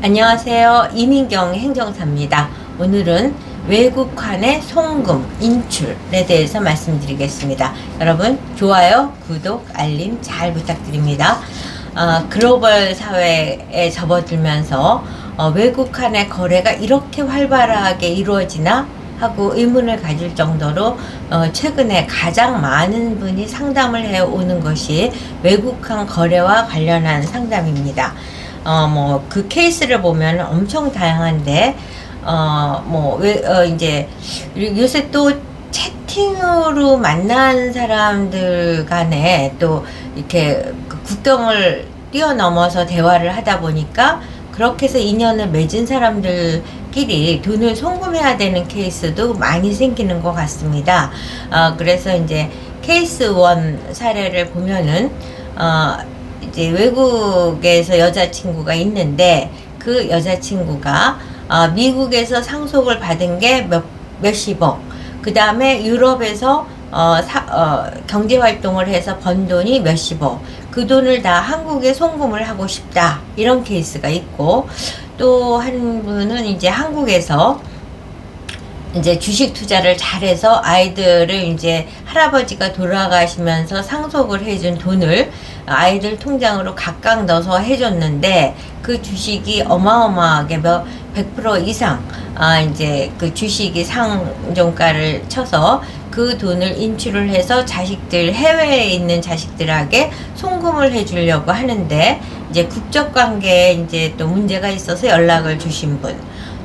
안녕하세요. 이민경 행정사입니다. 오늘은 외국환의 송금, 인출에 대해서 말씀드리겠습니다. 여러분 좋아요, 구독, 알림 잘 부탁드립니다. 글로벌 사회에 접어들면서 외국환의 거래가 이렇게 활발하게 이루어지나 하고 의문을 가질 정도로 최근에 가장 많은 분이 상담을 해오는 것이 외국환 거래와 관련한 상담입니다. 그 케이스를 보면 엄청 다양한데, 이제, 요새 또 채팅으로 만난 사람들 간에 또 이렇게 국경을 뛰어넘어서 대화를 하다 보니까 그렇게 해서 인연을 맺은 사람들끼리 돈을 송금해야 되는 케이스도 많이 생기는 것 같습니다. 그래서 이제 케이스 1 사례를 보면은, 이제 외국에서 여자친구가 있는데 그 여자친구가 미국에서 상속을 받은 게 몇십억, 그 다음에 유럽에서 경제활동을 해서 번 돈이 몇십억, 그 돈을 다 한국에 송금을 하고 싶다, 이런 케이스가 있고, 또 한 분은 이제 한국에서 이제 주식 투자를 잘해서 아이들을 이제 할아버지가 돌아가시면서 상속을 해준 돈을 아이들 통장으로 각각 넣어서 해줬는데 그 주식이 어마어마하게 100% 이상 이제 그 주식이 상종가를 쳐서 그 돈을 인출을 해서 자식들, 해외에 있는 자식들에게 송금을 해주려고 하는데 이제 국적 관계에 이제 또 문제가 있어서 연락을 주신 분,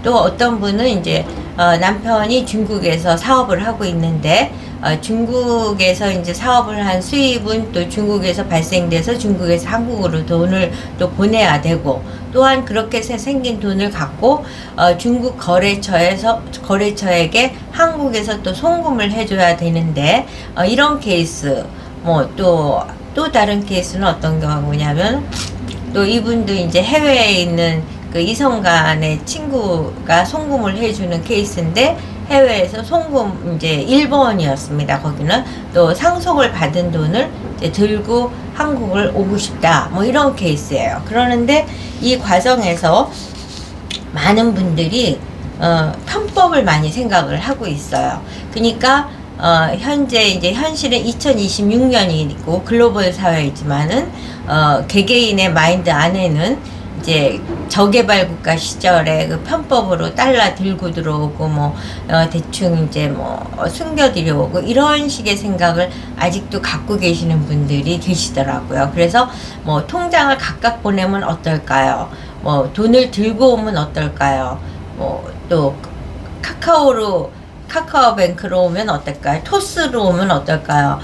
또 어떤 분은 이제 남편이 중국에서 사업을 하고 있는데 중국에서 이제 사업을 한 수입은 또 중국에서 발생돼서 중국에서 한국으로 돈을 또 보내야 되고, 또한 그렇게 생긴 돈을 갖고 중국 거래처에게 한국에서 또 송금을 해줘야 되는데, 이런 케이스, 또 다른 케이스는 어떤 경우냐면, 또 이분도 이제 해외에 있는 그 이성 간의 친구가 송금을 해주는 케이스인데, 해외에서 송금 이제 일본이었습니다. 거기는 또 상속을 받은 돈을 이제 들고 한국을 오고 싶다, 이런 케이스예요. 그러는데 이 과정에서 많은 분들이 편법을 많이 생각을 하고 있어요. 그러니까 현재 이제 현실은 2026년이고 글로벌 사회이지만은 개개인의 마인드 안에는 이제 저개발 국가 시절에 그 편법으로 달러 들고 들어오고 대충 이제 숨겨 들여오고 이런 식의 생각을 아직도 갖고 계시는 분들이 계시더라고요. 그래서 통장을 각각 보내면 어떨까요? 돈을 들고 오면 어떨까요? 또 카카오뱅크로 오면 어떨까요? 토스로 오면 어떨까요?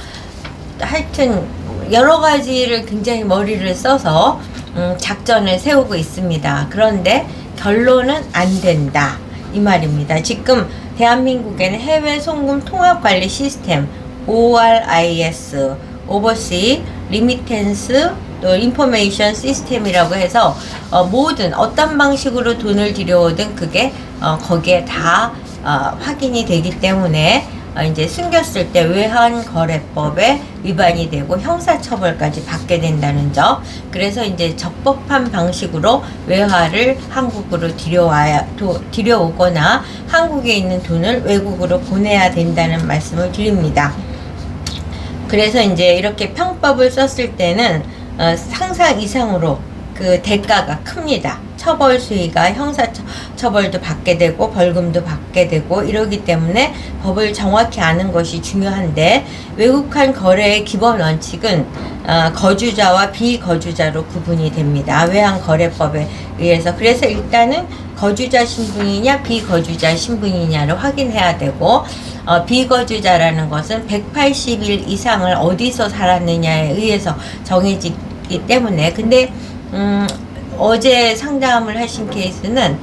하여튼 여러 가지를 굉장히 머리를 써서 작전을 세우고 있습니다. 그런데 결론은 안 된다, 이 말입니다. 지금 대한민국에는 해외 송금 통합 관리 시스템 ORIS, Overseas Remittance 또 인포메이션 시스템이라고 해서 모든 어떤 방식으로 돈을 들여오든 그게 거기에 다 확인이 되기 때문에 이제 숨겼을 때 외환거래법에 위반이 되고 형사처벌까지 받게 된다는 점. 그래서 이제 적법한 방식으로 외화를 한국으로 들여오거나 한국에 있는 돈을 외국으로 보내야 된다는 말씀을 드립니다. 그래서 이제 이렇게 편법을 썼을 때는 상상 이상으로 그 대가가 큽니다. 처벌 수위가 형사처벌도 받게 되고 벌금도 받게 되고 이러기 때문에 법을 정확히 아는 것이 중요한데, 외국환 거래의 기본 원칙은 거주자와 비거주자로 구분이 됩니다. 외환거래법에 의해서. 그래서 일단은 거주자 신분이냐 비거주자 신분이냐를 확인해야 되고, 비거주자라는 것은 180일 이상을 어디서 살았느냐에 의해서 정해지기 때문에, 근데 어제 상담을 하신 케이스는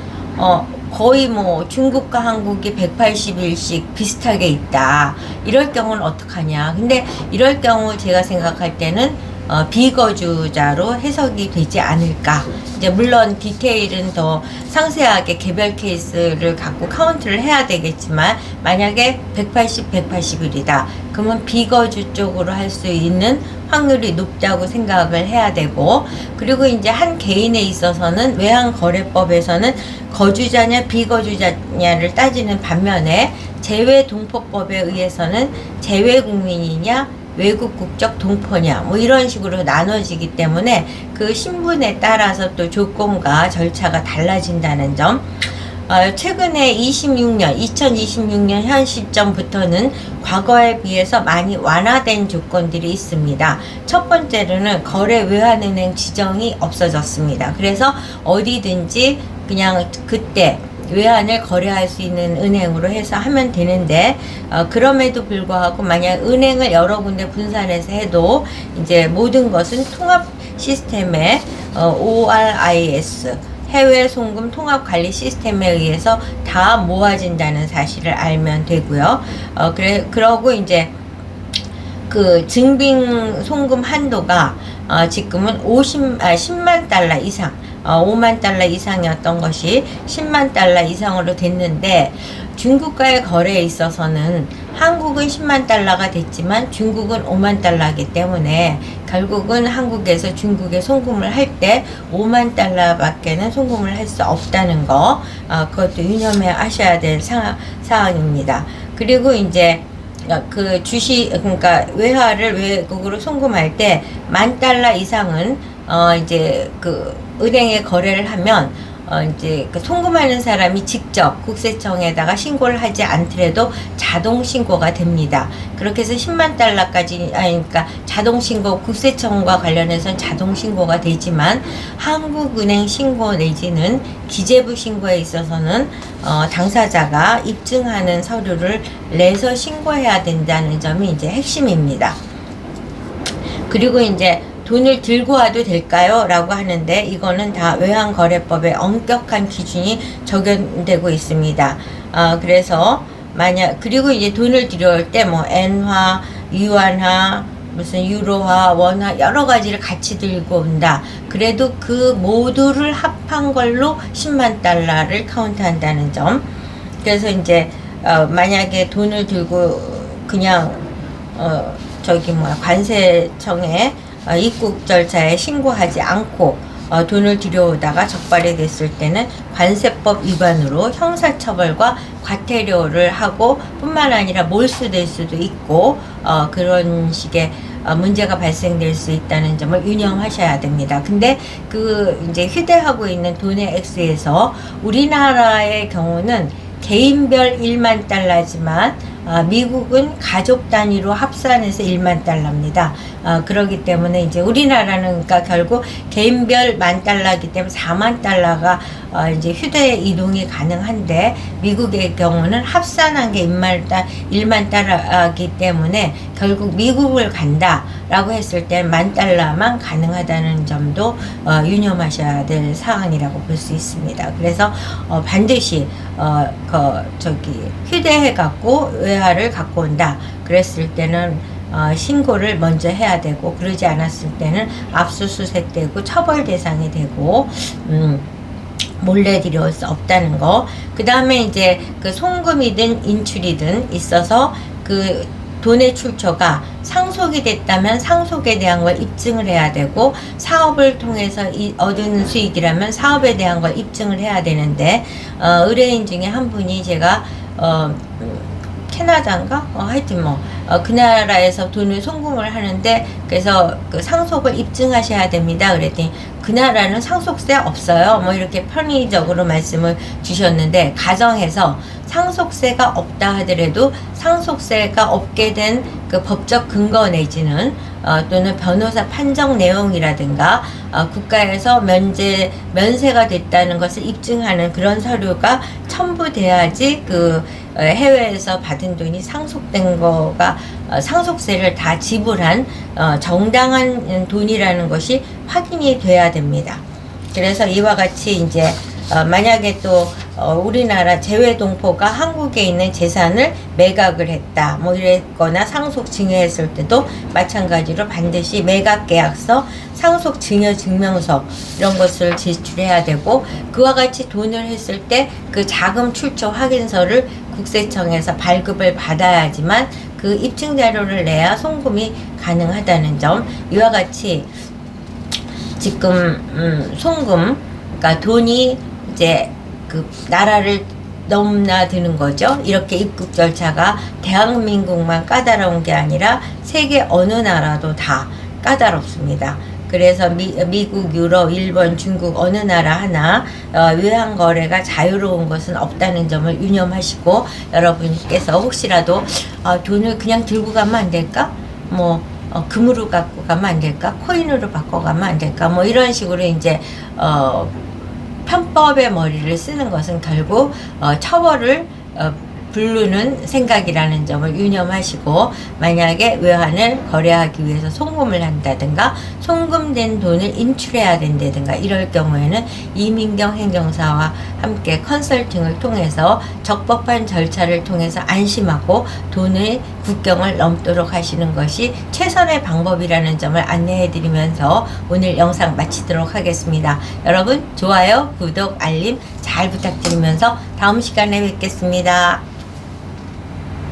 거의 중국과 한국이 180일씩 비슷하게 있다, 이럴 경우는 어떡하냐. 근데 이럴 경우 제가 생각할 때는 비거주자로 해석이 되지 않을까. 이제 물론 디테일은 더 상세하게 개별 케이스를 갖고 카운트를 해야 되겠지만, 만약에 180, 180일이다. 그러면 비거주 쪽으로 할 수 있는 확률이 높다고 생각을 해야 되고, 그리고 이제 한 개인에 있어서는 외환거래법에서는 거주자냐 비거주자냐를 따지는 반면에 재외동포법에 의해서는 재외국민이냐 외국 국적 동포냐 뭐 이런 식으로 나눠지기 때문에 그 신분에 따라서 또 조건과 절차가 달라진다는 점. 최근에 2026년 현 시점부터는 과거에 비해서 많이 완화된 조건들이 있습니다. 첫 번째로는 거래 외환은행 지정이 없어졌습니다. 그래서 어디든지 그냥 그때 외환을 거래할 수 있는 은행으로 해서 하면 되는데, 그럼에도 불구하고 만약 은행을 여러 군데 분산해서 해도 이제 모든 것은 통합 시스템의 ORIS 해외 송금 통합 관리 시스템에 의해서 다 모아진다는 사실을 알면 되고요. 그러고 이제 그 증빙 송금 한도가 지금은 10만 달러 이상, 5만 달러 이상이었던 것이 10만 달러 이상으로 됐는데, 중국과의 거래에 있어서는 한국은 10만 달러가 됐지만 중국은 5만 달러이기 때문에 결국은 한국에서 중국에 송금을 할 때 5만 달러밖에는 송금을 할 수 없다는 거, 그것도 유념해 하셔야 될 사항입니다. 그리고 이제 그 그러니까 외화를 외국으로 송금할 때 10,000달러 이상은 이제 그 은행에 거래를 하면 이제 그 송금하는 사람이 직접 국세청에다가 신고를 하지 않더라도 자동 신고가 됩니다. 그렇게 해서 10만 달러까지, 그러니까 자동 신고, 국세청과 관련해서는 자동 신고가 되지만 한국은행 신고 내지는 기재부 신고에 있어서는 당사자가 입증하는 서류를 내서 신고해야 된다는 점이 이제 핵심입니다. 그리고 이제 돈을 들고 와도 될까요? 라고 하는데, 이거는 다 외환거래법에 엄격한 기준이 적용되고 있습니다. 그래서 그리고 이제 돈을 들여올 때 뭐 엔화, 유안화, 무슨 유로화, 원화 여러 가지를 같이 들고 온다. 그래도 그 모두를 합한 걸로 10만 달러를 카운트한다는 점. 그래서 이제 만약에 돈을 들고 그냥 관세청에 입국 절차에 신고하지 않고 돈을 들여오다가 적발이 됐을 때는 관세법 위반으로 형사처벌과 과태료를 하고 뿐만 아니라 몰수될 수도 있고 그런 식의 문제가 발생될 수 있다는 점을 유념하셔야 됩니다. 근데 그 이제 휴대하고 있는 돈의 액수에서 우리나라의 경우는 개인별 1만 달러지만 미국은 가족 단위로 합산해서 1만 달러입니다. 그렇기 때문에 이제 우리나라는 그러니까 결국 개인별 10,000달러이기 때문에 4만 달러가 이제 휴대 이동이 가능한데, 미국의 경우는 합산한 게 1만 달러이기 때문에 결국 미국을 간다라고 했을 때 10,000달러만 가능하다는 점도 유념하셔야 될 사항이라고 볼 수 있습니다. 그래서 반드시 휴대해 갖고 외화를 갖고 온다 그랬을 때는 신고를 먼저 해야 되고, 그러지 않았을 때는 압수수색되고 처벌 대상이 되고 몰래 들여올 수 없다는 거. 그 다음에 이제 그 송금이든 인출이든 있어서 그 돈의 출처가 상속이 됐다면 상속에 대한 걸 입증을 해야 되고, 사업을 통해서 얻은 수익이라면 사업에 대한 걸 입증을 해야 되는데, 의뢰인 중에 한 분이 제가 캐나다인가? 하여튼 그 나라에서 돈을 송금을 하는데, 그래서 그 상속을 입증하셔야 됩니다. 그랬더니 그 나라는 상속세 없어요. 뭐 이렇게 편의적으로 말씀을 주셨는데, 가정에서 상속세가 없다 하더라도 상속세가 없게 된 그 법적 근거 내지는 또는 변호사 판정 내용이라든가 국가에서 면세가 됐다는 것을 입증하는 그런 서류가 첨부돼야지 그 해외에서 받은 돈이 상속된 거가 상속세를 다 지불한 정당한 돈이라는 것이 확인이 돼야 됩니다. 그래서 이와 같이 이제 만약에 또 우리나라 재외동포가 한국에 있는 재산을 매각을 했다 뭐 이랬거나 상속 증여했을 때도 마찬가지로 반드시 매각계약서, 상속 증여 증명서 이런 것을 제출해야 되고, 그와 같이 돈을 했을 때 그 자금 출처 확인서를 국세청에서 발급을 받아야지만 그 입증 자료를 내야 송금이 가능하다는 점. 이와 같이 지금 송금, 그러니까 돈이 이제 그 나라를 넘나드는 거죠. 이렇게 입국 절차가 대한민국만 까다로운 게 아니라 세계 어느 나라도 다 까다롭습니다. 그래서 미국, 유럽, 일본, 중국 어느 나라 하나 외환 거래가 자유로운 것은 없다는 점을 유념하시고, 여러분께서 혹시라도 돈을 그냥 들고 가면 안 될까? 뭐 금으로 갖고 가면 안 될까? 코인으로 바꿔가면 안 될까? 뭐 이런 식으로 이제 편법의 머리를 쓰는 것은 결국 처벌을 부르는 생각이라는 점을 유념하시고, 만약에 외환을 거래하기 위해서 송금을 한다든가 송금된 돈을 인출해야 된다든가 이럴 경우에는 이민경 행정사와 함께 컨설팅을 통해서 적법한 절차를 통해서 안심하고 돈을 국경을 넘도록 하시는 것이 최선의 방법이라는 점을 안내해 드리면서 오늘 영상 마치도록 하겠습니다. 여러분 좋아요, 구독, 알림 잘 부탁드리면서 다음 시간에 뵙겠습니다.